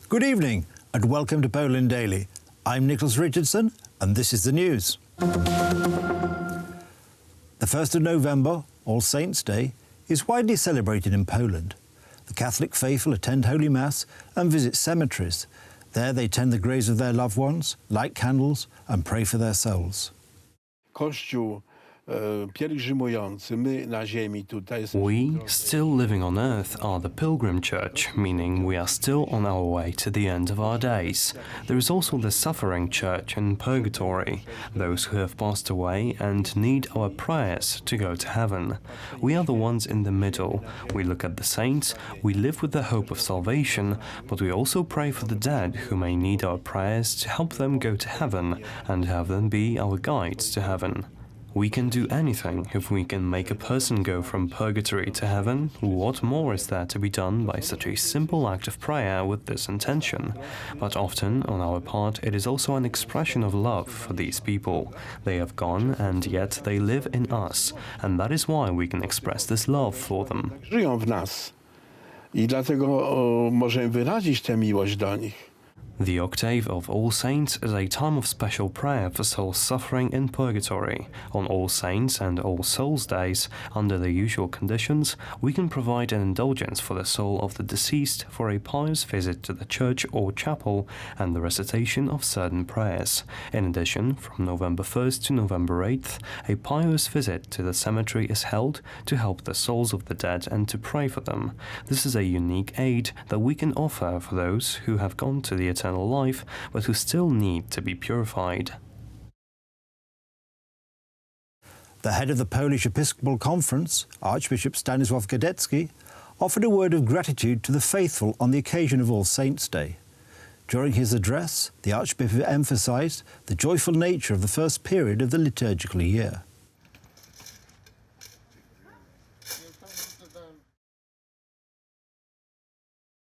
Good evening and welcome to Poland Daily. I'm Nicholas Richardson and this is the news. The 1st of November, All Saints' Day, is widely celebrated in Poland. The Catholic faithful attend Holy Mass and visit cemeteries. There they tend the graves of their loved ones, light candles and pray for their souls. Kościół pielgrzymujący, my na ziemi tutaj. We, still living on earth, are the pilgrim church, meaning we are still on our way to the end of our days. There is also the suffering church in purgatory, those who have passed away and need our prayers to go to heaven. We are the ones in the middle. We look at the saints, we live with the hope of salvation, but we also pray for the dead who may need our prayers to help them go to heaven and have them be our guides to heaven. We can do anything if we can make a person go from purgatory to heaven. What more is there to be done by such a simple act of prayer with this intention? But often, on our part, it is also an expression of love for these people. They have gone, and yet they live in us, and that is why we can express this love for them. Żyją w nas i dlatego możemy wyrazić tę miłość do nich. The octave of All Saints is a time of special prayer for souls suffering in purgatory. On All Saints and All Souls days, under the usual conditions, we can provide an indulgence for the soul of the deceased for a pious visit to the church or chapel and the recitation of certain prayers. In addition, from November 1st to November 8th, a pious visit to the cemetery is held to help the souls of the dead and to pray for them. This is a unique aid that we can offer for those who have gone to the eternal life, but who still need to be purified. The head of the Polish Episcopal Conference, Archbishop Stanisław Gadecki, offered a word of gratitude to the faithful on the occasion of All Saints' Day. During his address, the Archbishop emphasised the joyful nature of the first period of the liturgical year.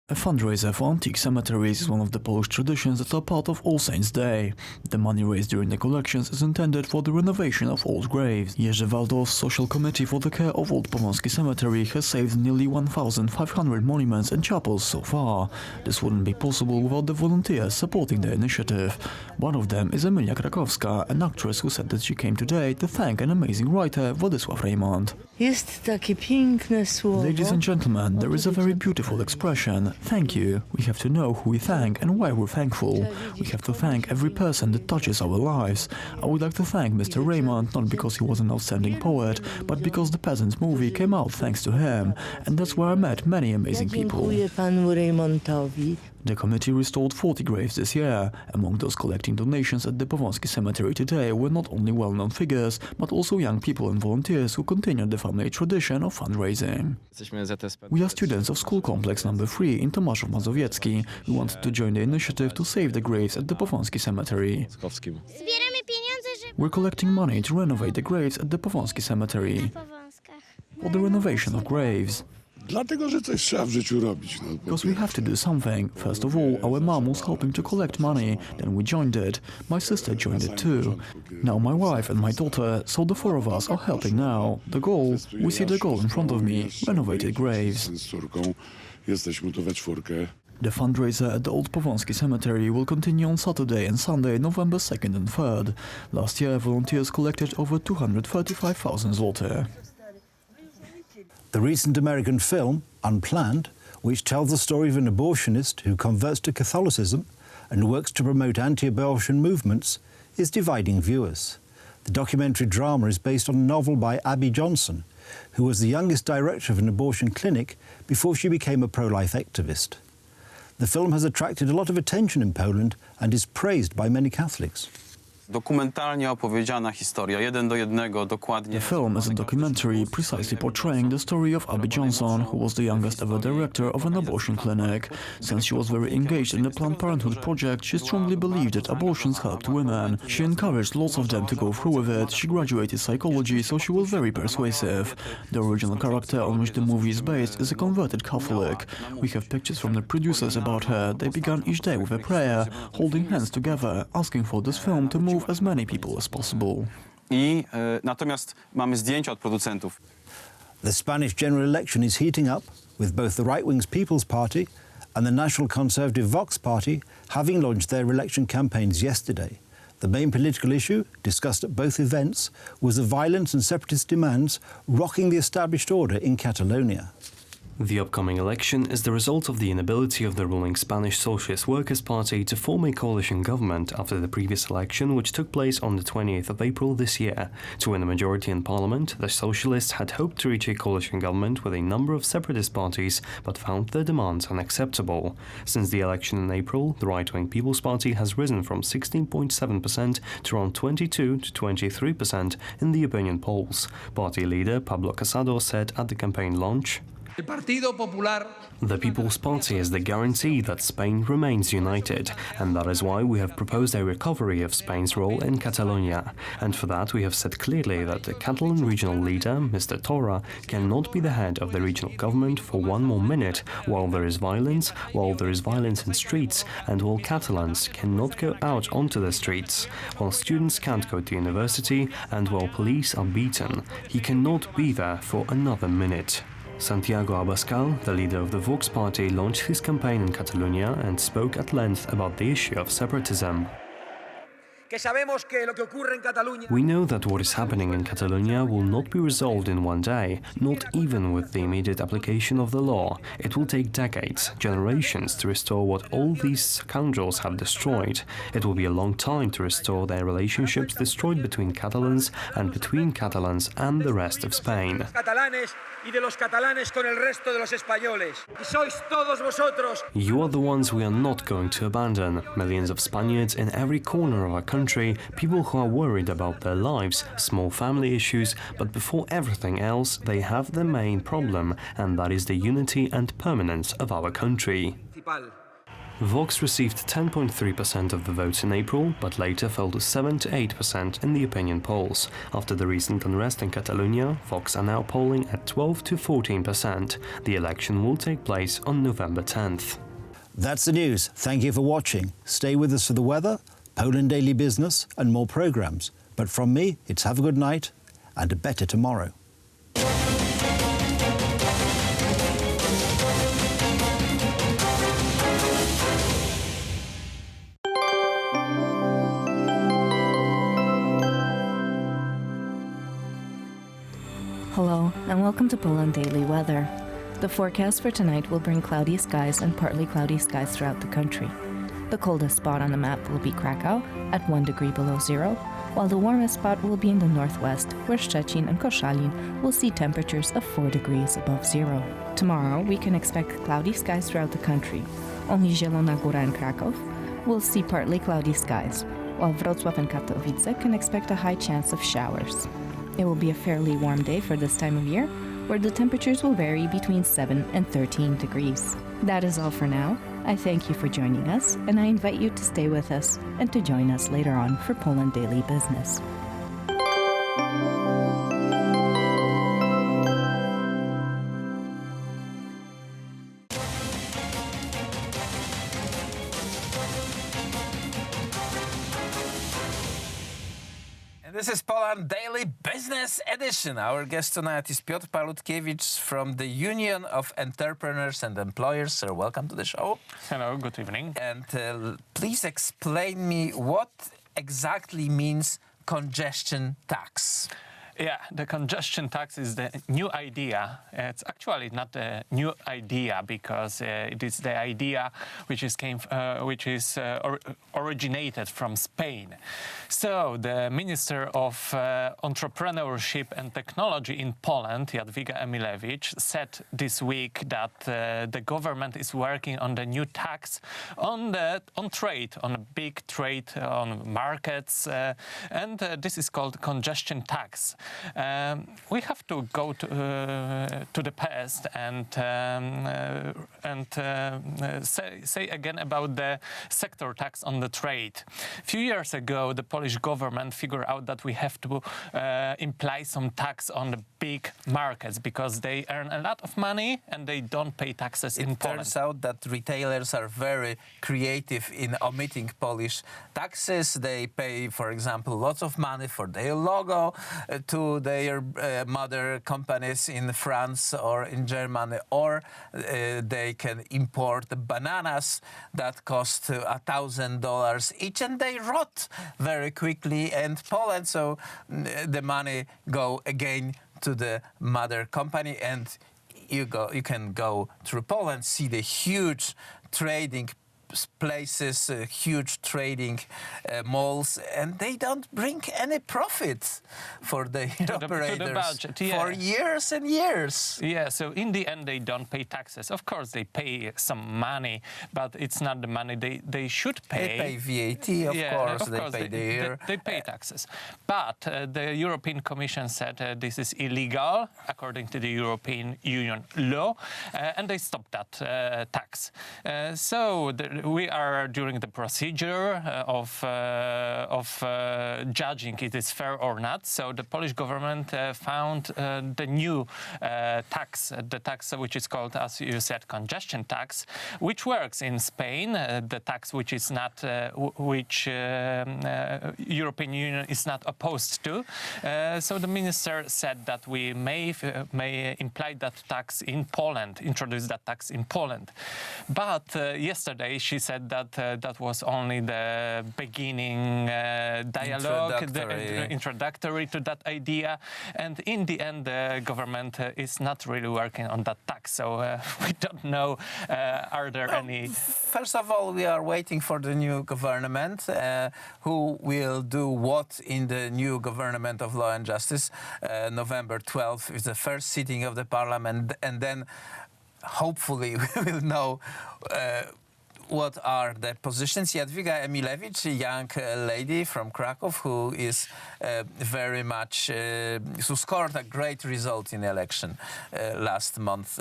A fundraiser for antique cemeteries is one of the Polish traditions that are part of All Saints' Day. The money raised during the collections is intended for the renovation of old graves. Jerzy Waldorf's Social Committee for the Care of Old Powązki Cemetery has saved nearly 1,500 monuments and chapels so far. This wouldn't be possible without the volunteers supporting the initiative. One of them is Emilia Krakowska, an actress who said that she came today to thank an amazing writer, Władysław Reymont. Ladies and gentlemen, there is a very beautiful expression. Thank you. We have to know who we thank and why we're thankful. We have to thank every person that touches our lives. I would like to thank Mr. Reymont not because he was an outstanding poet, but because the Peasants movie came out thanks to him, and that's where I met many amazing people. The committee restored 40 graves this year. Among those collecting donations at the Powązki Cemetery today were not only well-known figures, but also young people and volunteers who continued the family tradition of fundraising. We are students of School Complex No. 3 in Tomaszów Mazowiecki who wanted to join the initiative to save the graves at the Powązki Cemetery. We're collecting money to renovate the graves at the Powązki Cemetery for the renovation of graves. Because we have to do something. First of all, our mom was helping to collect money, then we joined it. My sister joined it too. Now my wife and my daughter, so the four of us are helping now. The goal, we see the goal in front of me, renovated graves. The fundraiser at the Old Powązki Cemetery will continue on Saturday and Sunday, November 2nd and 3rd. Last year, volunteers collected over 235,000 zloty. The recent American film, Unplanned, which tells the story of an abortionist who converts to Catholicism and works to promote anti-abortion movements, is dividing viewers. The documentary drama is based on a novel by Abby Johnson, who was the youngest director of an abortion clinic before she became a pro-life activist. The film has attracted a lot of attention in Poland and is praised by many Catholics. Dokumentalnie opowiedziana historia, jeden do jednego, dokładnie. The film is a documentary precisely portraying the story of Abby Johnson, who was the youngest ever director of an abortion clinic. Since she was very engaged in the Planned Parenthood project, she strongly believed that abortions helped women. She encouraged lots of them to go through with it. She graduated psychology, so she was very persuasive. The original character on which the movie is based is a converted Catholic. We have pictures from the producers about her. They began each day with a prayer, holding hands together, asking for this film to move as many people as possible. Natomiast mamy zdjęcia od producentów. The Spanish general election is heating up, with both the right-wing's People's Party and the National Conservative Vox Party having launched their election campaigns yesterday. The main political issue, discussed at both events, was the violence and separatist demands rocking the established order in Catalonia. The upcoming election is the result of the inability of the ruling Spanish Socialist Workers' Party to form a coalition government after the previous election, which took place on the 28th of April this year. To win a majority in parliament, the Socialists had hoped to reach a coalition government with a number of separatist parties, but found their demands unacceptable. Since the election in April, the right-wing People's Party has risen from 16.7% to around 22 to 23% in the opinion polls. Party leader Pablo Casado said at the campaign launch, "The People's Party is the guarantee that Spain remains united, and that is why we have proposed a recovery of Spain's role in Catalonia. And for that we have said clearly that the Catalan regional leader, Mr. Torra, cannot be the head of the regional government for one more minute while there is violence in streets, and while Catalans cannot go out onto the streets, while students can't go to university, and while police are beaten. He cannot be there for another minute." Santiago Abascal, the leader of the Vox Party, launched his campaign in Catalonia and spoke at length about the issue of separatism. "We know that what is happening in Catalonia will not be resolved in one day, not even with the immediate application of the law. It will take decades, generations to restore what all these scoundrels have destroyed. It will be a long time to restore their relationships destroyed between Catalans and between Catalans and the rest of Spain. You are the ones we are not going to abandon. Millions of Spaniards in every corner of our country, people who are worried about their lives, small family issues, but before everything else, they have the main problem, and that is the unity and permanence of our country." Vox received 10.3% of the votes in April, but later fell to 7 to 8% in the opinion polls. After the recent unrest in Catalonia, Vox are now polling at 12 to 14%. The election will take place on November 10th. That's the news. Thank you for watching. Stay with us for the weather, Poland Daily Business and more programmes. But from me, it's have a good night and a better tomorrow. Hello, and welcome to Poland Daily Weather. The forecast for tonight will bring cloudy skies and partly cloudy skies throughout the country. The coldest spot on the map will be Krakow at 1 degree below zero, while the warmest spot will be in the northwest, where Szczecin and Koszalin will see temperatures of 4 degrees above zero. Tomorrow, we can expect cloudy skies throughout the country. Only Zielona Góra and Kraków will see partly cloudy skies, while Wrocław and Katowice can expect a high chance of showers. It will be a fairly warm day for this time of year, where the temperatures will vary between 7 and 13 degrees. That is all for now. I thank you for joining us, and I invite you to stay with us and to join us later on for Poland Daily Business. This is Poland Daily Business Edition. Our guest tonight is Piotr Palutkiewicz from the Union of Entrepreneurs and Employers. Sir, welcome to the show. Hello, good evening. And please explain me what exactly means congestion tax. Yeah, the congestion tax is the new idea. It's actually not a new idea because it is the idea which originated from Spain. So the Minister of Entrepreneurship and Technology in Poland, Jadwiga Emilewicz, said this week that the government is working on the new tax on trade, on a big trade, on markets, and this is called congestion tax. We have to go to the past and say again about the sector tax on the trade. A few years ago, the Polish government figured out that we have to imply some tax on the big markets because they earn a lot of money and they don't pay taxes in Poland. It turns out that retailers are very creative in omitting Polish taxes. They pay, for example, lots of money for their logo to their mother companies in France or in Germany, or they can import bananas that cost $1,000 each, and they rot very quickly in Poland. So the money go again to the mother company, and you can go through Poland, see the huge trading places, huge trading malls, and they don't bring any profit for the operators to the budget, yeah. for years and years. Yeah, so in the end they don't pay taxes. Of course they pay some money, but it's not the money they should pay. They pay VAT, of course, they pay taxes. But the European Commission said this is illegal according to the European Union law, and they stopped that tax. So we are during the procedure of judging it is fair or not. So the Polish government found the new tax, the tax which is called, as you said, congestion tax, which works in Spain. The tax which is not, which European Union is not opposed to. So the minister said that we may imply that tax in Poland, introduce that tax in Poland. But yesterday she said that that was only the beginning dialogue, introductory to that idea, and in the end the government is not really working on that tax, so we don't know are there any... First of all, we are waiting for the new government, who will do what in the new government of Law and Justice. November 12th is the first sitting of the parliament, and then hopefully we will know what are the positions. Jadwiga Emilewicz, a young lady from Krakow who is very much, who scored a great result in the election last month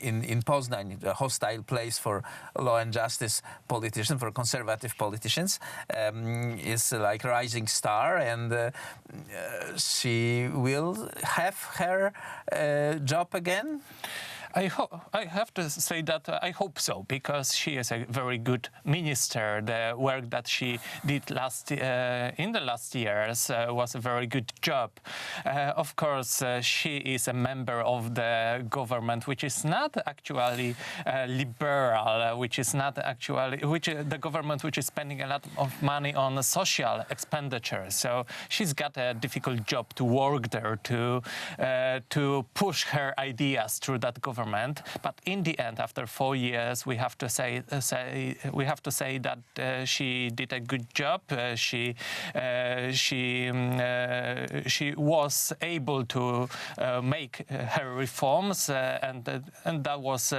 in Poznań, a hostile place for law and justice politicians, for conservative politicians, is like rising star, and she will have her job again. I have to say that I hope so, because she is a very good minister. The work that she did in the last years was a very good job. Of course, she is a member of the government, which is not actually liberal, which is not actually the government which is spending a lot of money on social expenditure. So she's got a difficult job to work there, to push her ideas through that government. But in the end, after 4 years, we have to say that she did a good job. She was able to make her reforms, and that was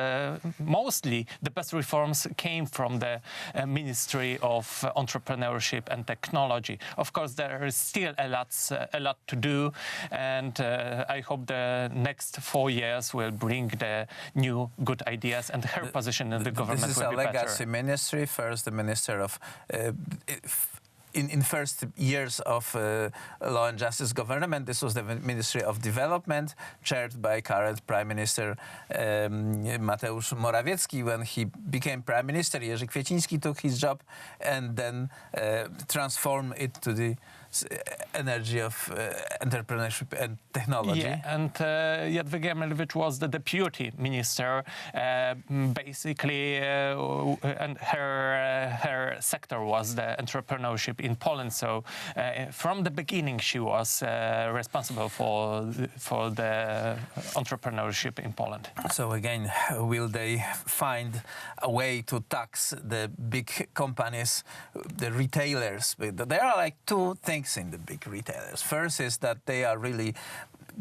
mostly the best reforms came from the Ministry of Entrepreneurship and Technology. Of course, there is still a lot to do, and I hope the next 4 years will bring the new good ideas, and her position in the government will be better. This is a legacy ministry. First, the minister of in first years of Law and Justice government, this was the Ministry of Development, chaired by current Prime Minister Mateusz Morawiecki. When he became Prime Minister, Jerzy Kwieciński took his job and then transformed it to the energy of entrepreneurship and technology. Yeah, and Jadwiga Emilewicz was the deputy minister, basically, and her sector was the entrepreneurship in Poland. So from the beginning, she was responsible for the entrepreneurship in Poland. So again, will they find a way to tax the big companies, the retailers? There are like two things in the big retailers. First is that they are really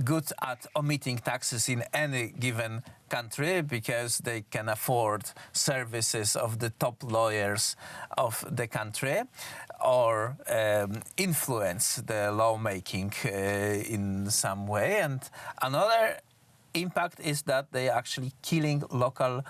good at omitting taxes in any given country because they can afford services of the top lawyers of the country, or influence the lawmaking in some way. And another impact is that they are actually killing local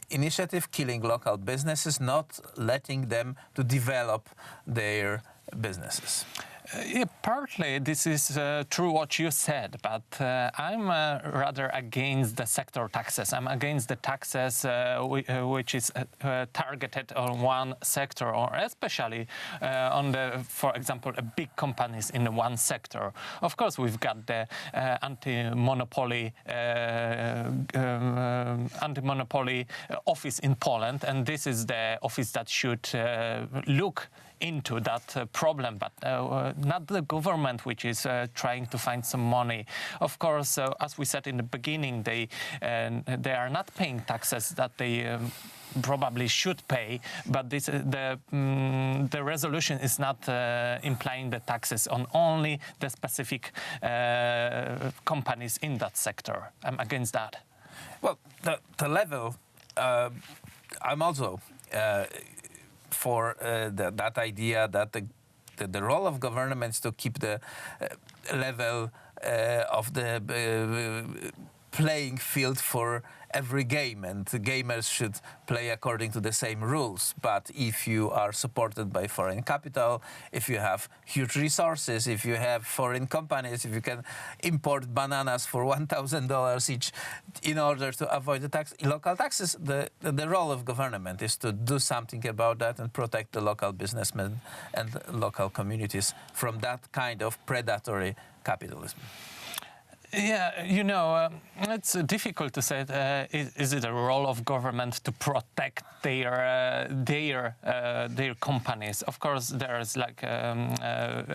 initiative, killing local businesses, not letting them to develop their businesses. Yeah, partly this is true what you said, but I'm rather against the sector taxes. I'm against the taxes which is targeted on one sector, or especially on the, for example, big companies in one sector. Of course, we've got the anti-monopoly office in Poland, and this is the office that should look into that problem, but not the government, which is trying to find some money. Of course, as we said in the beginning, they are not paying taxes that they probably should pay, but this, the resolution is not implying the taxes on only the specific companies in that sector. I'm against that. Well, the level, I'm also for that idea that the role of government is to keep the level of the playing field for every game, and the gamers should play according to the same rules. But if you are supported by foreign capital, if you have huge resources, if you have foreign companies, if you can import bananas for $1,000 each in order to avoid the local taxes, the role of government is to do something about that and protect the local businessmen and local communities from that kind of predatory capitalism. Yeah, you know, it's difficult to say. Is it a role of government to protect their companies? Of course, there's like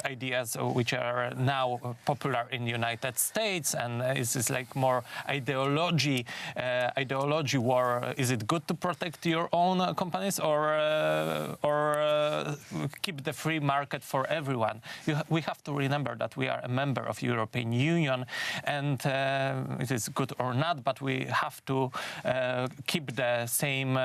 ideas which are now popular in the United States, and it's like more ideology war. Is it good to protect your own companies, or keep the free market for everyone? We have to remember that we are a member of European Union. And it is good or not, but we have to keep the same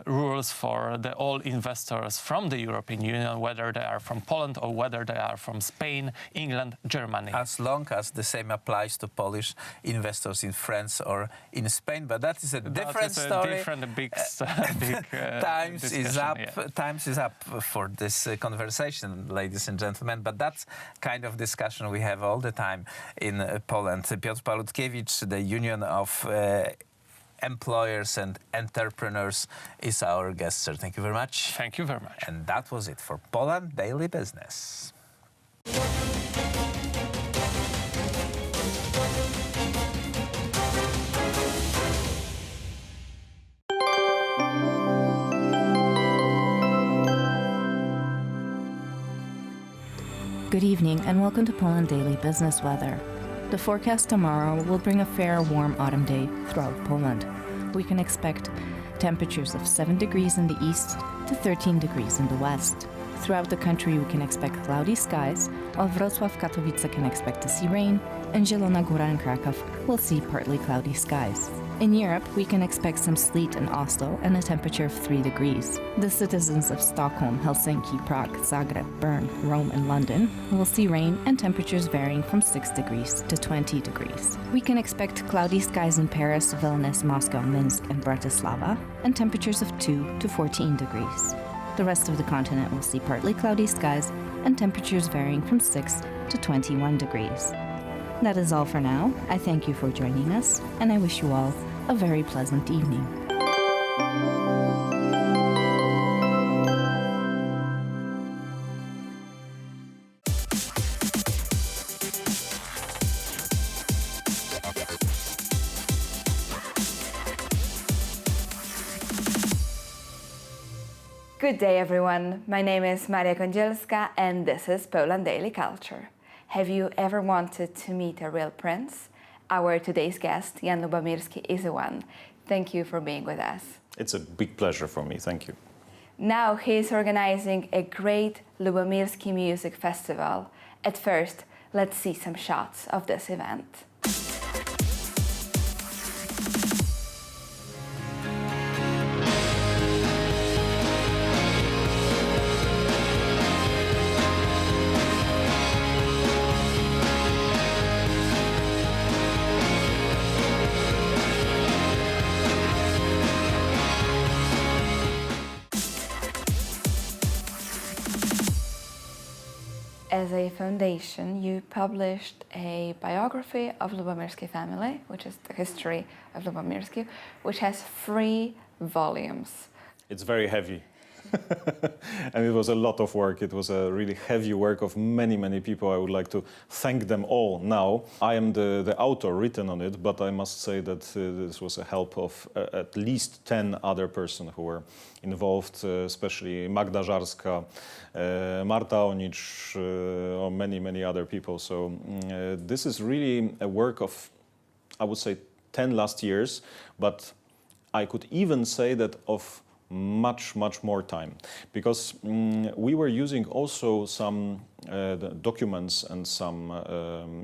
rules for all investors from the European Union, whether they are from Poland or whether they are from Spain, England, Germany. As long as the same applies to Polish investors in France or in Spain, but that is a different story. Times is up. Yeah. Times is up for this conversation, ladies and gentlemen. But that's kind of discussion we have all the time in Poland. Piotr Palutkiewicz, the Union of Employers and Entrepreneurs, is our guest, sir. Thank you very much. Thank you very much. And that was it for Poland Daily Business. Good evening and welcome to Poland Daily Business Weather. The forecast tomorrow will bring a fair, warm autumn day throughout Poland. We can expect temperatures of 7 degrees in the east to 13 degrees in the west. Throughout the country, we can expect cloudy skies, while Wrocław, Katowice can expect to see rain, and Zielona Góra and Kraków will see partly cloudy skies. In Europe, we can expect some sleet in Oslo and a temperature of 3 degrees. The citizens of Stockholm, Helsinki, Prague, Zagreb, Bern, Rome, and London will see rain and temperatures varying from 6 degrees to 20 degrees. We can expect cloudy skies in Paris, Vilnius, Moscow, Minsk, and Bratislava, and temperatures of 2 to 14 degrees. The rest of the continent will see partly cloudy skies and temperatures varying from 6 to 21 degrees. That is all for now. I thank you for joining us, and I wish you all a very pleasant evening. Good day, everyone. My name is Maria Kądzielska, and this is Poland Daily Culture. Have you ever wanted to meet a real prince? Our today's guest, Jan Lubomirski, is the one. Thank you for being with us. It's a big pleasure for me. Thank you. Now he is organizing a great Lubomirski Music Festival. At first, let's see some shots of this event. as a foundation, you published a biography of Lubomirski family, which is the history of Lubomirski, which has 3 volumes. It's very heavy. And it was a lot of work. It was a really heavy work of many, many people. I would like to thank them all now. I am the author written on it, but I must say that this was a help of at least 10 other persons who were involved, especially Magda Żarska, Marta Onicz, or many, many other people. So this is really a work of, I would say, 10 last years, but I could even say that of much more time, because we were using also some documents and some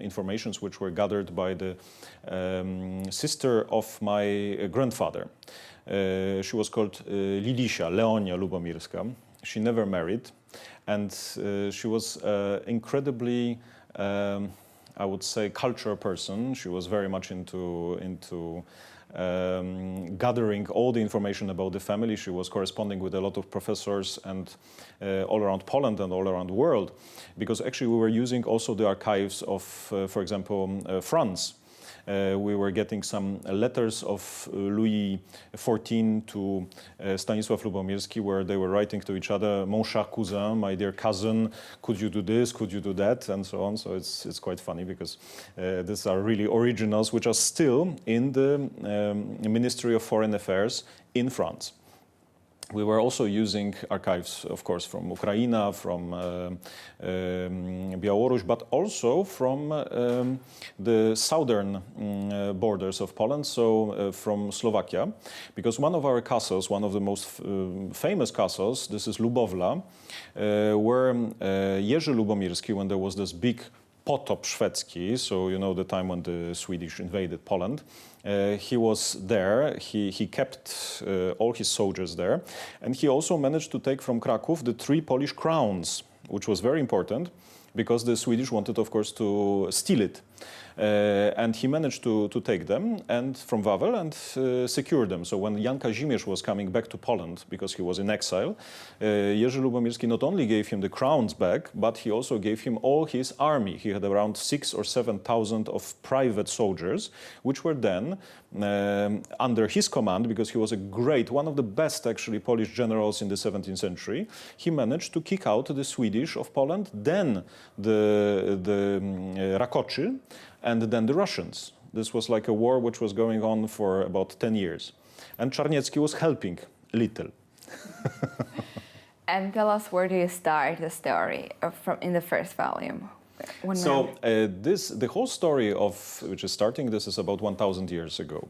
informations which were gathered by the sister of my grandfather. She was called Leonia Lubomirska. She never married, and she was incredibly I would say cultural person. She was very much into gathering all the information about the family. She was corresponding with a lot of professors and all around Poland and all around the world, because actually we were using also the archives of, for example, France. We were getting some letters of Louis XIV to Stanisław Lubomirski, where they were writing to each other, "Mon cher cousin, my dear cousin, could you do this, could you do that," and so on. So it's quite funny, because these are really originals which are still in the Ministry of Foreign Affairs in France. We were also using archives, of course, from Ukraine, from Białoruś, but also from the southern borders of Poland, so from Slovakia, because one of our castles, one of the most famous castles, this is Lubowla, where Jerzy Lubomirski, when there was this big potop szwedzki, so you know the time when the Swedish invaded Poland, he was there. He kept all his soldiers there, and he also managed to take from Kraków the 3 Polish crowns, which was very important, because the Swedish wanted, of course, to steal it. And he managed to take them and from Wawel and secure them. So when Jan Kazimierz was coming back to Poland, because he was in exile, Jerzy Lubomirski not only gave him the crowns back, but he also gave him all his army. He had around 6,000 or 7,000 of private soldiers, which were then under his command, because he was a great, one of the best actually Polish generals in the 17th century. He managed to kick out the Swedish of Poland, then the Rakoczy, and then the Russians. This was like a war which was going on for about 10 years. And Czarniecki was helping a little. And tell us, where do you start the story in the first volume? The whole story of which is starting, this is about 1,000 years ago.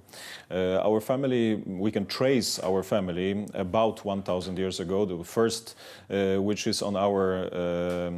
Our family, we can trace our family about 1,000 years ago. The first, which is on our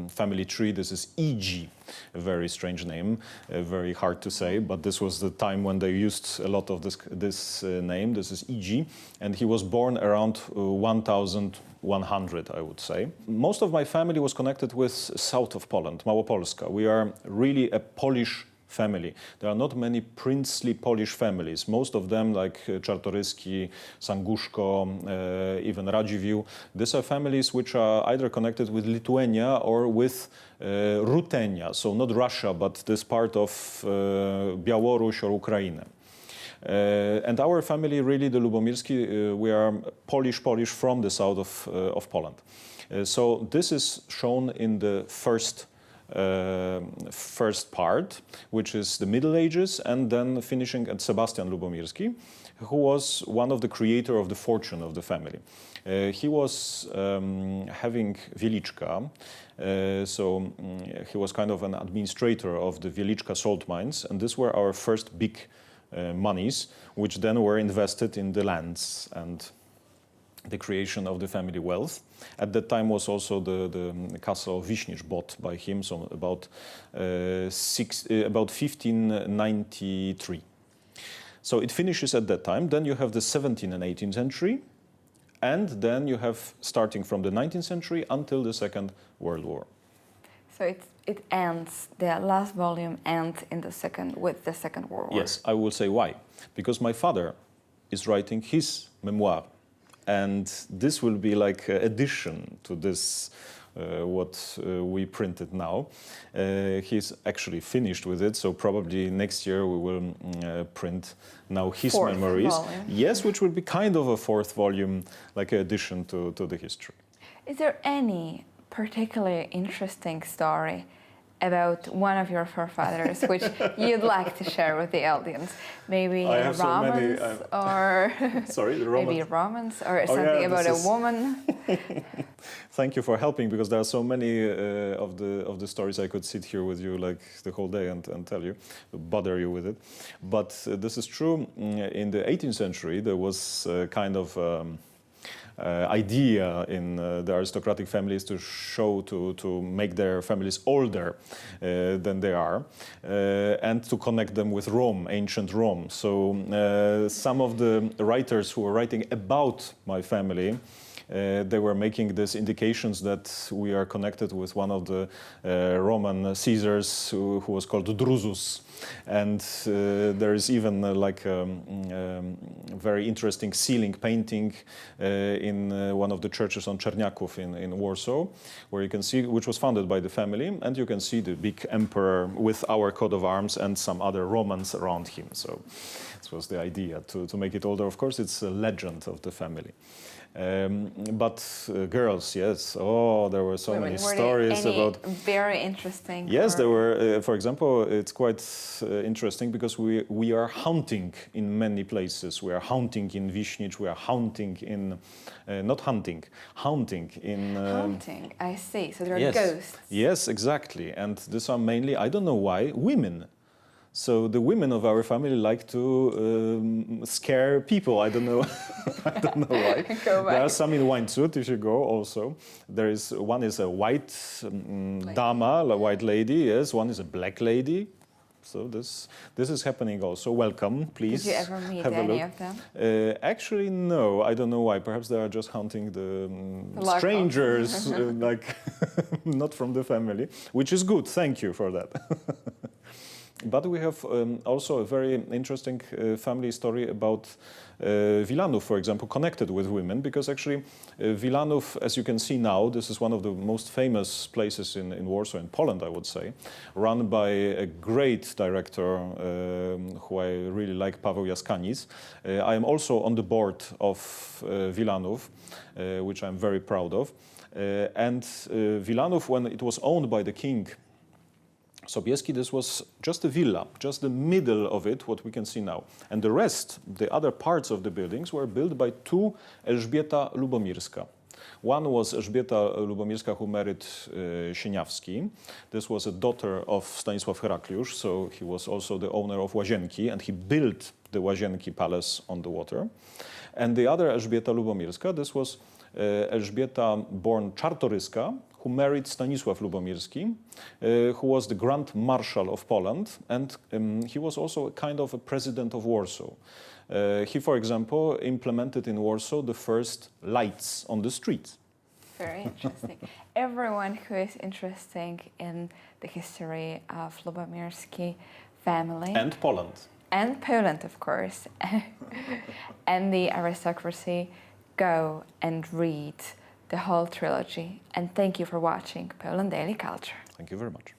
family tree, this is EG, a very strange name, very hard to say, but this was the time when they used a lot of this name. This is EG, and he was born around 1,100, I would say. Most of my family was connected with south of Poland, Małopolska. We are really a Polish family. There are not many princely Polish families. Most of them, like Czartoryski, Sanguszko, even Radziwiłł, these are families which are either connected with Lithuania or with Rutenia, so not Russia, but this part of Białoruś or Ukraine. And our family, really, the Lubomirski, we are Polish from the south of Poland. So this is shown in the first part, which is the Middle Ages, and then finishing at Sebastian Lubomirski, who was one of the creator of the fortune of the family. He was having Wieliczka, so he was kind of an administrator of the Wieliczka salt mines, and these were our first big monies, which then were invested in the lands and the creation of the family wealth. At that time was also the castle of Wiśnicz bought by him, so about 1593. So it finishes at that time. Then you have the 17th and 18th century, and then you have starting from the 19th century until the Second World War. So it ends, the last volume ends with the Second World War. Yes, I will say why. Because my father is writing his memoir, and this will be like an addition to this what we printed now. He's actually finished with it, so probably next year we will print now his Fourth memories. volume. Yes, which will be kind of a fourth volume, like an addition to the history. Is there any particularly interesting story about one of your forefathers which you'd like to share with the audience? Maybe I have so many, Romans or Sorry, the Romans. maybe Romans or Oh, something yeah, about this a is- woman. Thank you for helping, because there are so many of the stories I could sit here with you like the whole day and tell you, bother you with it. But this is true. In the 18th century, there was kind of idea in the aristocratic families to show, to make their families older than they are, and to connect them with Rome, ancient Rome. So some of the writers who were writing about my family, they were making these indications that we are connected with one of the Roman Caesars who was called Drusus. And there is even like very interesting ceiling painting in one of the churches on Czerniaków in Warsaw, where you can see, which was founded by the family, and you can see the big emperor with our coat of arms and some other Romans around him. So this was the idea, to make it older. Of course, it's a legend of the family. But girls, yes. Oh, there were so many stories about. Very interesting. Yes, there were. For example, it's quite interesting because we are hunting in many places. We are hunting in Wiśnicz. We are hunting in, not hunting, hunting in. Hunting. I see. So there are Yes. ghosts. Yes, exactly. And these are mainly, I don't know why, women. So the women of our family like to scare people. I don't know. I don't know why. Go back. There are some in Łańcut, if you go also. There is one is a white dama, a white lady. Yes, one is a black lady. So this is happening also. Welcome, please. Did you ever meet have a any look. of them? Actually, no. I don't know why. Perhaps they are just hunting the locals. strangers, like not from the family, which is good. Thank you for that. But we have also a very interesting family story about Wilanów, for example, connected with women, because actually Wilanów, as you can see now, this is one of the most famous places in Warsaw, in Poland, I would say, run by a great director who I really like, Paweł Jaskanic. I am also on the board of Wilanów, which I'm very proud of. And Wilanów, when it was owned by the king Sobieski, this was just a villa, just the middle of it, what we can see now. And the rest, the other parts of the buildings, were built by two Elżbieta Lubomirska. One was Elżbieta Lubomirska, who married Sieniawski. This was a daughter of Stanisław Herakliusz, so he was also the owner of Łazienki, and he built the Łazienki Palace on the water. And the other Elżbieta Lubomirska, this was Elżbieta born Czartoryska, who married Stanisław Lubomirski, who was the Grand Marshal of Poland, and he was also a kind of a president of Warsaw. He, for example, implemented in Warsaw the first lights on the street. Very interesting. Everyone who is interested in the history of Lubomirski family. And Poland. And Poland, of course. And the aristocracy, go and read the whole trilogy. And thank you for watching Poland Daily Culture. Thank you very much.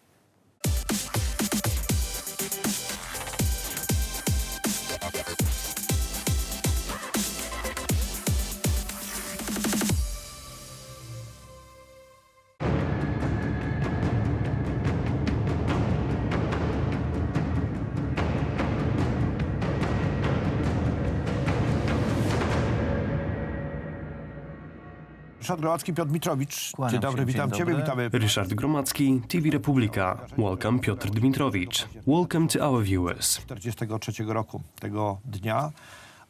Ryszard Gromacki, Piotr Dmitrowicz. Kłaniam Dzień dobry, się, witam dzień Ciebie, dobry. witamy. Ryszard Gromacki, TV Republika. Welcome Piotr Dmitrowicz. Welcome to our viewers. 1943 roku, tego dnia,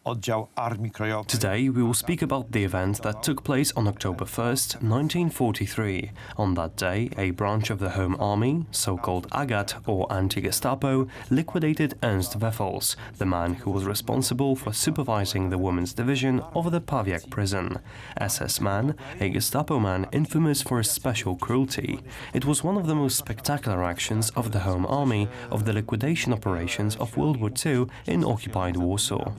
oddział Armii Krajowej. Today we will speak about the event that took place on October 1st, 1943. On that day, a branch of the Home Army, so-called Agat or anti-Gestapo, liquidated Ernst Weffels, the man who was responsible for supervising the women's division of the Pawiak prison. SS man, a Gestapo man infamous for his special cruelty. It was one of the most spectacular actions of the Home Army of the liquidation operations of World War II in occupied Warsaw.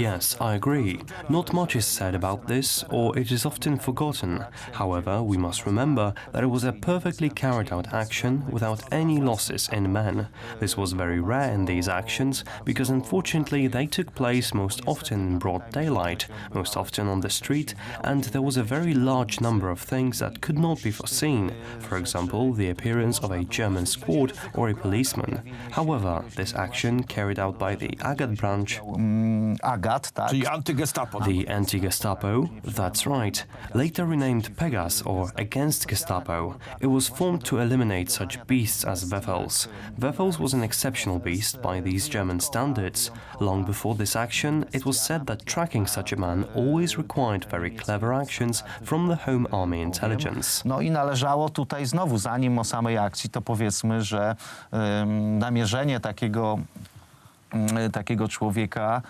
Yes, I agree. Not much is said about this, or it is often forgotten. However, we must remember that it was a perfectly carried out action without any losses in men. This was very rare in these actions, because unfortunately they took place most often in broad daylight, most often on the street, and there was a very large number of things that could not be foreseen. For example, the appearance of a German squad or a policeman. However, this action carried out by the Agat branch, Czyli anty-Gestapo. the anti-Gestapo, that's right, later renamed Pegas or Against Gestapo. It was formed to eliminate such beasts as Wefels. Wefels was an exceptional beast by these German standards. Long before this action, it was said that tracking such a man always required very clever actions from the Home Army intelligence. No i należało tutaj znowu, zanim o samej akcji, to powiedzmy, że namierzenie takiego człowieka.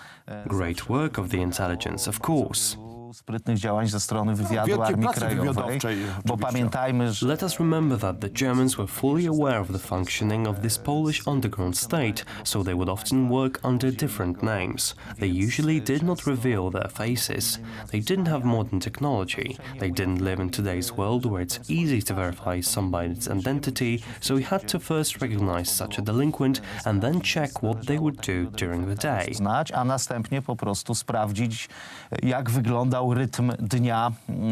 Great work of the intelligence, of course. Sprytnych działań ze strony wywiadu Armii Krajowej, bo pamiętajmy, że... Let us remember that the Germans were fully aware of the functioning of this Polish underground state, so they would often work under different names. They usually did not reveal their faces. They didn't have modern technology. They didn't live in today's world where it's easy to verify somebody's identity, so we had to first recognize such a delinquent and then check what they would do during the day. Znać, a następnie po prostu sprawdzić, jak wyglądał rytm dnia,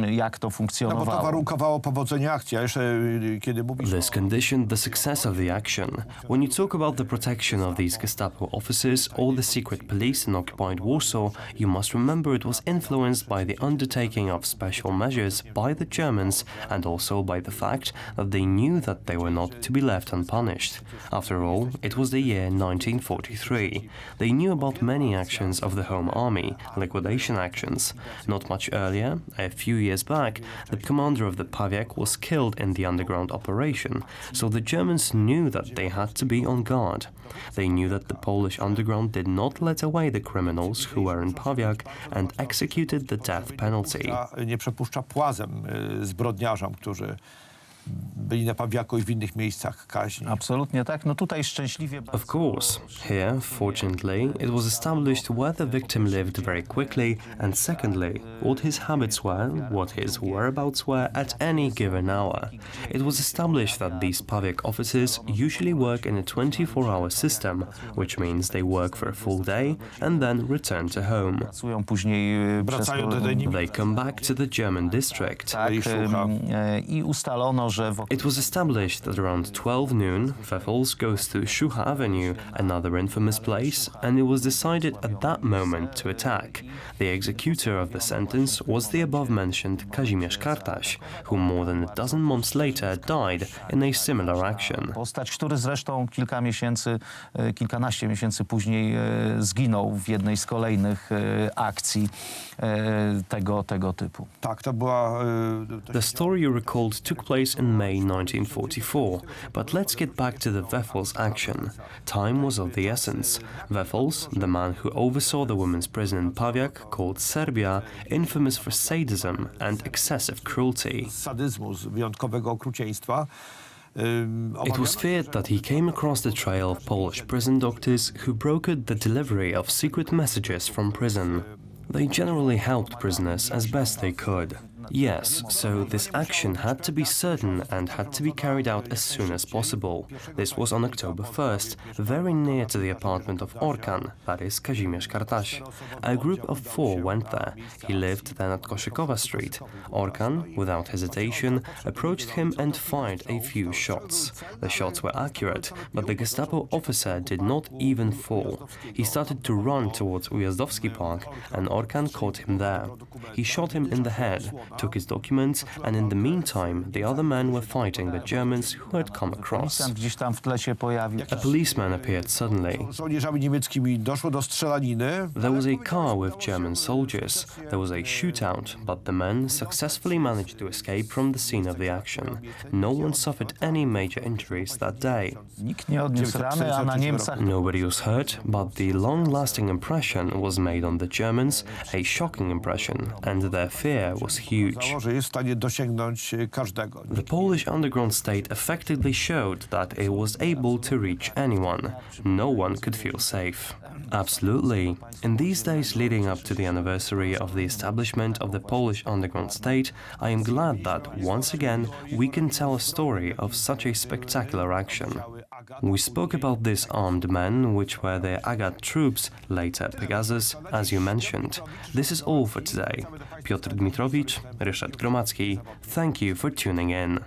jak to funkcjonowało. No bo to warunkowało powodzenie akcji, a jeszcze kiedy mówisz... This conditioned the success of the action. When you talk about the protection of these Gestapo officers or the secret police in occupied Warsaw, you must remember it was influenced by the undertaking of special measures by the Germans and also by the fact that they knew that they were not to be left unpunished. After all, it was the year 1943. They knew about many actions of the Home Army, liquidation actions. Not much earlier, a few years back, the commander of the Pawiak was killed in the underground operation, so the Germans knew that they had to be on guard. They knew that the Polish underground did not let away the criminals who were in Pawiak and executed the death penalty. Nie przepuszcza płazem zbrodniarzom, którzy byli na Pawiaku i w innych miejscach kaźni. Absolutnie tak. No tutaj szczęśliwie... Of course. Here, fortunately, it was established where the victim lived very quickly and secondly, what his habits were, what his whereabouts were at any given hour. It was established that these Pawiak officers usually work in a 24-hour system, which means they work for a full day and then return to home. They come back to the German district. I ustalono, że It was established that around 12 noon, Wefels goes to Schucha Avenue, another infamous place, and it was decided at that moment to attack. The executor of the sentence was the above-mentioned Kazimierz Kartaś, who more than a dozen months later died in a similar action. Postać, który zresztą kilkanaście miesięcy później zginął w jednej z kolejnych akcji tego typu. Tak, to była... The story you recalled took place in May 1944, but let's get back to the Wefels action. Time was of the essence. Wefels, the man who oversaw the women's prison in Pawiak, called Serbia, infamous for sadism and excessive cruelty. Sadyzmu, z wyjątkowego okrucieństwa. It was feared that he came across the trail of Polish prison doctors who brokered the delivery of secret messages from prison. They generally helped prisoners as best they could. Yes, so this action had to be certain and had to be carried out as soon as possible. This was on October 1st, very near to the apartment of Orkan, that is Kazimierz Kartaś. A group of 4 went there. He lived then at Koszykowa Street. Orkan, without hesitation, approached him and fired a few shots. The shots were accurate, but the Gestapo officer did not even fall. He started to run towards Ujazdowski Park, and Orkan caught him there. He shot him in the head, took his documents, and in the meantime, the other men were fighting the Germans who had come across. A policeman appeared suddenly. There was a car with German soldiers. There was a shootout, but the men successfully managed to escape from the scene of the action. No one suffered any major injuries that day. Nobody was hurt, but the long-lasting impression was made on the Germans, a shocking impression, and their fear was huge. huge. że jest w stanie dosięgnąć każdego. The Polish underground state effectively showed that it was able to reach anyone. No one could feel safe. Absolutely. In these days leading up to the anniversary of the establishment of the Polish underground state, I am glad that, once again, we can tell a story of such a spectacular action. We spoke about these armed men, which were the Agat troops, later Pegasus, as you mentioned. This is all for today. Piotr Dmitrowicz, Ryszard Gromacki, thank you for tuning in.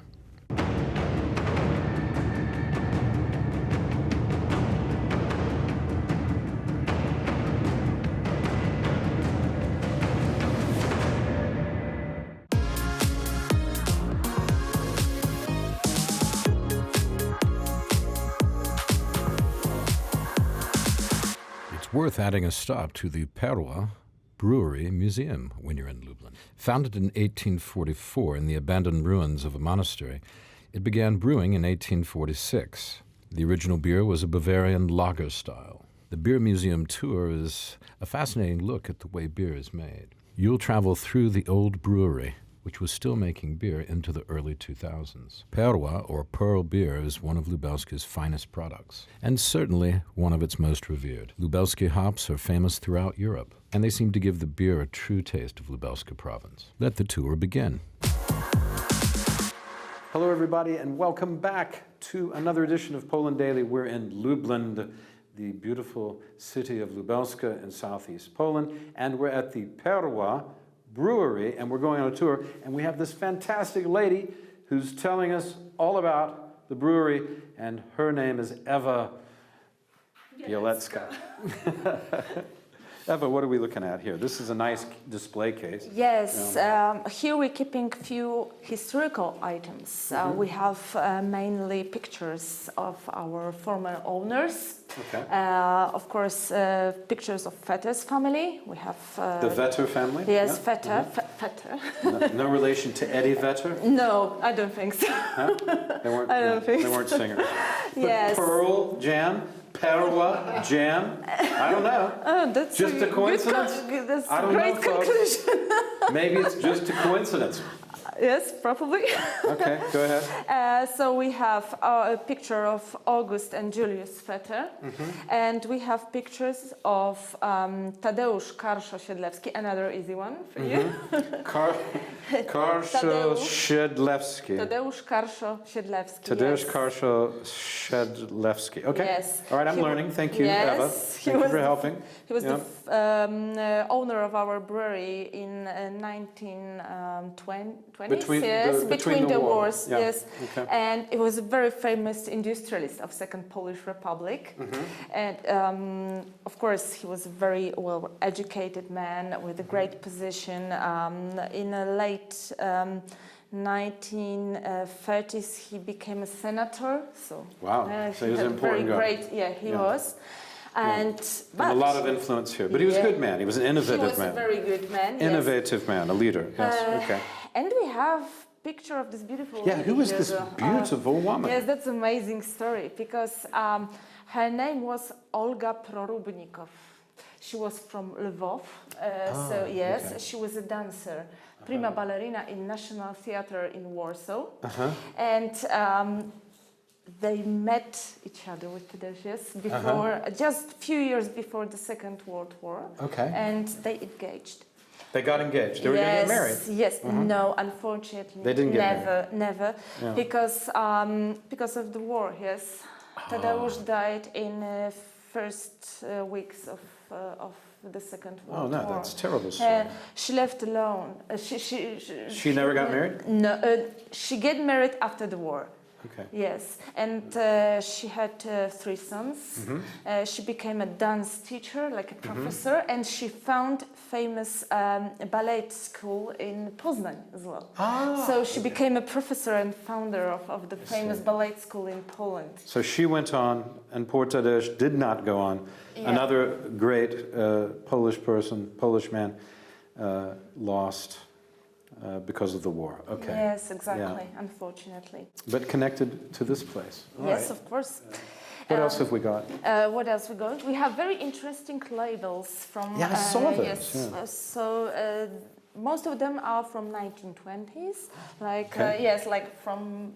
Worth adding a stop to the Perła Brewery Museum when you're in Lublin. Founded in 1844 in the abandoned ruins of a monastery, it began brewing in 1846. The original beer was a Bavarian lager style. The Beer Museum tour is a fascinating look at the way beer is made. You'll travel through the old brewery, which was still making beer into the early 2000s. Perła, or Pearl beer, is one of Lubelski's finest products, and certainly one of its most revered. Lubelski hops are famous throughout Europe, and they seem to give the beer a true taste of Lubelska province. Let the tour begin. Hello, everybody, and welcome back to another edition of Poland Daily. We're in Lublin, the beautiful city of Lubelska in southeast Poland, and we're at the Perła Brewery, and we're going on a tour, and we have this fantastic lady who's telling us all about the brewery, and her name is Ewa Bielecka. Ewa, what are we looking at here? This is a nice display case. Yes, here we're keeping few historical items. We have mainly pictures of our former owners. Okay. Of course, pictures of Vetter's family. We have the Vetter family? Yes, yeah. Vetter. Vetter. No relation to Eddie Vetter? No, I don't think so. Huh? They weren't, I don't think they weren't singers. Yes. Pearl Jam? Perła Jam? I don't know. Oh, that's just a coincidence? That's I a don't great know, folks. conclusion. Maybe it's just a coincidence. Yes, probably. Okay, go ahead. So we have a picture of August and Julius Vetter, and we have pictures of Tadeusz Karszo-Siedlewski, another easy one for you. Karszo-Siedlewski. Tadeusz Karszo-Siedlewski. Tadeusz Karszo-Siedlewski. Okay. Yes. All right, I'm learning. Thank you, yes, Ewa. Thank you for helping. He was the owner of our brewery in 1920. Between the wars, yeah. yes. Okay. And he was a very famous industrialist of Second Polish Republic. And of course, he was a very well-educated man with a great position. In the late 1930s, he became a senator. So wow, so he was an important guy. Great, yeah, he was. And, and a lot of influence here. But he was a good man. He was an innovative man. He was a very good man. Innovative man, a leader. Yes. Okay. And we have picture of this beautiful lady. Who is this beautiful woman? Yes, that's an amazing story because her name was Olga Prorubnikow. She was from Lvov. So yes, okay. She was a dancer, prima ballerina in National Theatre in Warsaw. And they met each other with Tadeusz before, just a few years before the Second World War. Okay. And they engaged. They got engaged. They were going to get married. Yes. No, unfortunately, they didn't get married. Never, yeah. Because of the war. Yes, Tadeusz died in the first weeks of the Second World War. Oh no, that's a terrible story. She left alone. She never got married? No, she got married after the war. Okay. Yes, and she had 3 sons. She became a dance teacher, like a professor, and she found famous ballet school in Poznań as well. So she became a professor and founder of the famous ballet school in Poland. So she went on, and poor Tadeusz did not go on. Yeah. Another great Polish man, lost. Because of the war. Okay. Yes, exactly. Yeah. Unfortunately. But connected to this place. All yes, right. Of course. What else have we got? What else we got? We have very interesting labels from. Yeah, I saw those. Yes. Yeah. So most of them are from 1920s, like Okay. yes, like from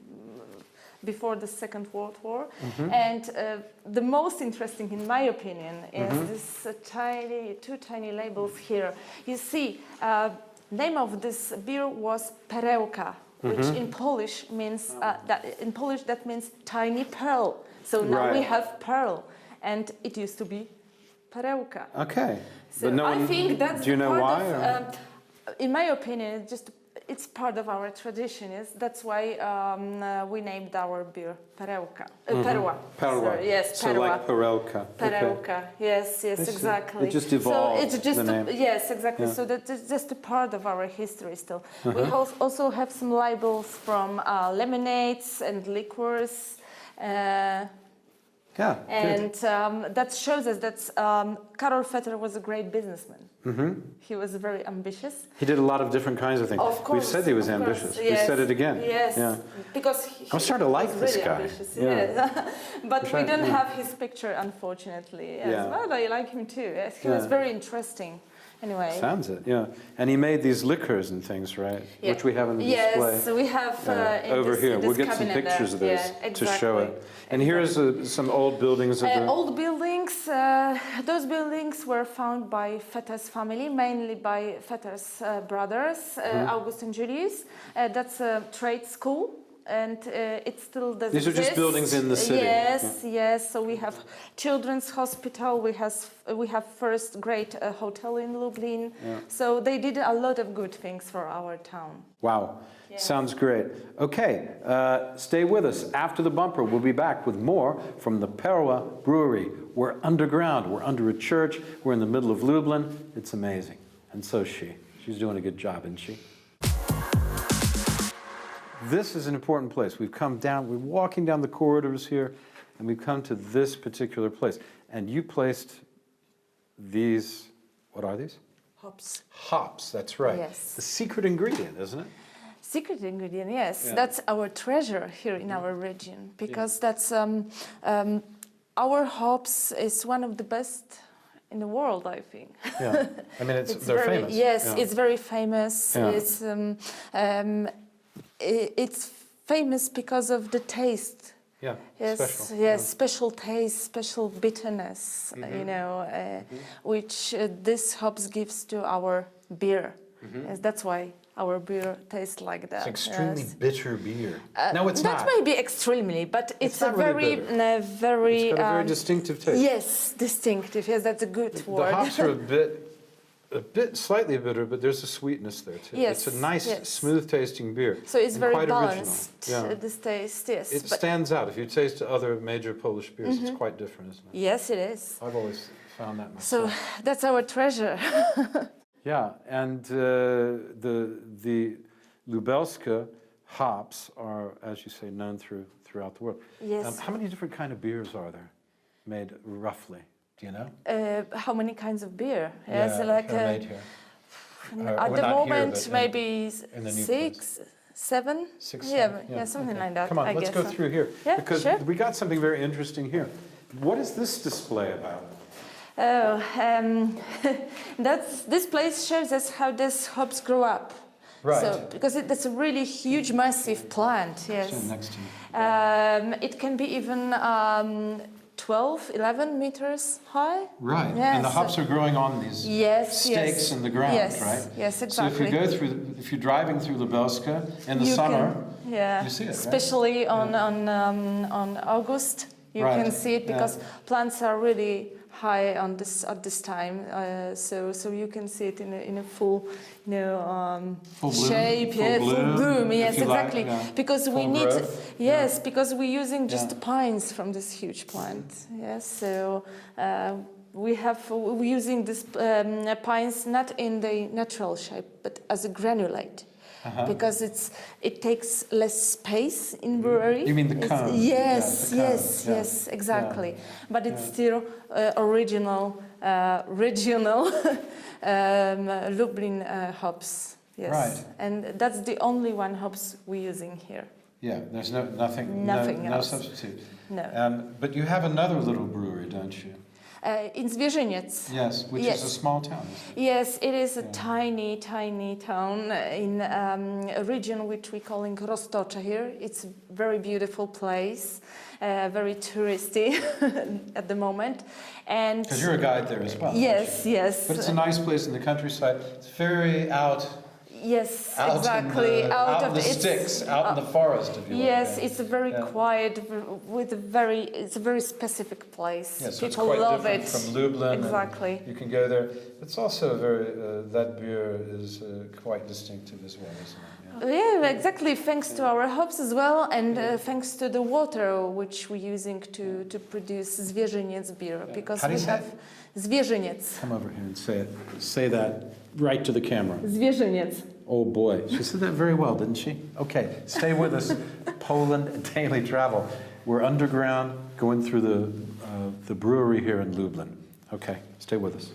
before the Second World War. Mhm. And the most interesting, in my opinion, is Mhm. this two tiny labels here. You see, name of this beer was Perełka, which Mhm. in Polish means that means tiny pearl. So now we Right. have pearl, and it used to be Perełka. Okay. So But no I one, think that's do you know part why? of, in my opinion, it's part of our tradition. That's why we named our beer Perełka. Perła. Perła. Sorry, yes, So Perła. like Perełka. Okay. Perełka. Yes, I yes, see. exactly. It just evolved, So it's just the name. yes, exactly. Yeah. So that's just a part of our history still. We Uh-huh. also have some labels from lemonades and liqueurs. Yeah, And that shows us that Karol Fetter was a great businessman. He was very ambitious. He did a lot of different kinds of things. Of course, We've said he was of course, ambitious. yes. We said it again. Yes, Yeah. because I'm starting to like was this really guy. ambitious, Yeah. yes. But we trying- don't yeah. have his picture, unfortunately. Yes. Yeah. But I like him too. Yes, he was Yeah. very interesting. Anyway. Sounds it, yeah. And he made these liquors and things, right? Yeah. Which we have on Yes, display. so we have in over this, here. in We'll this get some cabinet pictures of there. this Yeah, to show it. exactly. And here's some old buildings of the... Old buildings, those buildings were found by Fetter's family, mainly by Fetter's brothers, August and Julius. That's a trade school, and it still does These are just exist. buildings in the city. Yes, yes. So we have children's hospital. We have first grade hotel in Lublin. Yeah. So they did a lot of good things for our town. Wow, Yeah. sounds great. Okay, stay with us. After the bumper, we'll be back with more from the Perła Brewery. We're underground. We're under a church. We're in the middle of Lublin. It's amazing. And so's she. She's doing a good job, isn't she? This is an important place. We're walking down the corridors here, and we've come to this particular place. And you placed these, what are these? Hops. Hops, that's right. Yes. The secret ingredient, isn't it? Secret ingredient, yes. Yeah. That's our treasure here in our region, because that's our hops is one of the best in the world, I think. Yeah, I mean, they're very, famous. Yes, Yeah. it's very famous. Yeah. It's famous because of the taste. Yeah, Yes, special. yes, special taste, special bitterness, you know, which this hops gives to our beer. Yes, that's why our beer tastes like that. It's extremely yes. bitter beer. No, it's That not. may be extremely, but it's a not really very, bitter. very. It's got a very distinctive taste. Yes, distinctive. Yes, that's a good word. The hops are a bit slightly bitter, but there's a sweetness there too. Yes, It's a nice, yes. smooth-tasting beer. So it's and very quite balanced. original. Yeah. This taste, yes. It but- stands out. If you taste other major Polish beers, it's quite different, isn't it? Yes, it is. I've always found that So myself. that's our treasure. Yeah, and the Lubelska hops are, as you say, known throughout the world. Yes. How many different kind of beers are there made roughly? Do you know? How many kinds of beer? Yes, Yeah, like they're made here. at Well, the not here, moment, but maybe in the new 6, 7. Six, yeah, seven, yeah, something okay. like that. Come on, I let's guess go so. through here. Yeah, because sure. we got something very interesting here. What is this display about? Oh, this place shows us how these hops grow up. Right. So, because it's a really huge, massive plant. Yes. So next to you. It can be even 12, 11 meters high. Right. Yes. And the hops are growing on these stakes yes. in the ground, yes. right? Yes, So exactly. if you go through, if you're driving through Lubelska in the You summer, can- yeah, you see it, right? especially on August, you Right. can see it Yeah. because plants are really high on this at this time. So you can see it in a full, Full bloom, shape. full Yeah, bloom, full bloom. if Yes, you like, exactly. yeah. Because we Full need. growth, Yes, because we're using just Yeah. the pines from this huge plant. Yes, so. We're using this pines not in the natural shape, but as a granulate. Because it takes less space in brewery. You mean the It's- cone? Yes, Yeah, the cone, yes, yeah. yes, exactly. Yeah. But it's still original, regional Lublin hops. Yes, Right. and that's the only one hops we're using here. yeah, there's nothing Nothing no else. substitute. No. But you have another little brewery, don't you? In Zwierzyniec. Yes, which is a small town. Yes, it is a tiny, tiny town in a region which we call Roztocze here. It's a very beautiful place, very touristy at the moment. And because you're a guide there as well. Yes, yes. But it's a nice place in the countryside. It's very out. Yes, out exactly. Out of the sticks, out in the forest, if you yes, like. it's a very quiet, with it's a very specific place. Yes, so people it's quite love different it. from Lublin. Exactly. You can go there. It's also very, that beer is quite distinctive as well, isn't it? Yeah, exactly. Thanks to our hops as well, and thanks to the water which we're using to produce Zwierzyniec beer, because How do you we say have Zwierzyniec. Come over here and say it. Say that right to the camera. Zwierzyniec. Oh boy, she said that very well, didn't she? Okay, stay with us. Poland Daily Travel. We're underground, going through the brewery here in Lublin. Okay, stay with us.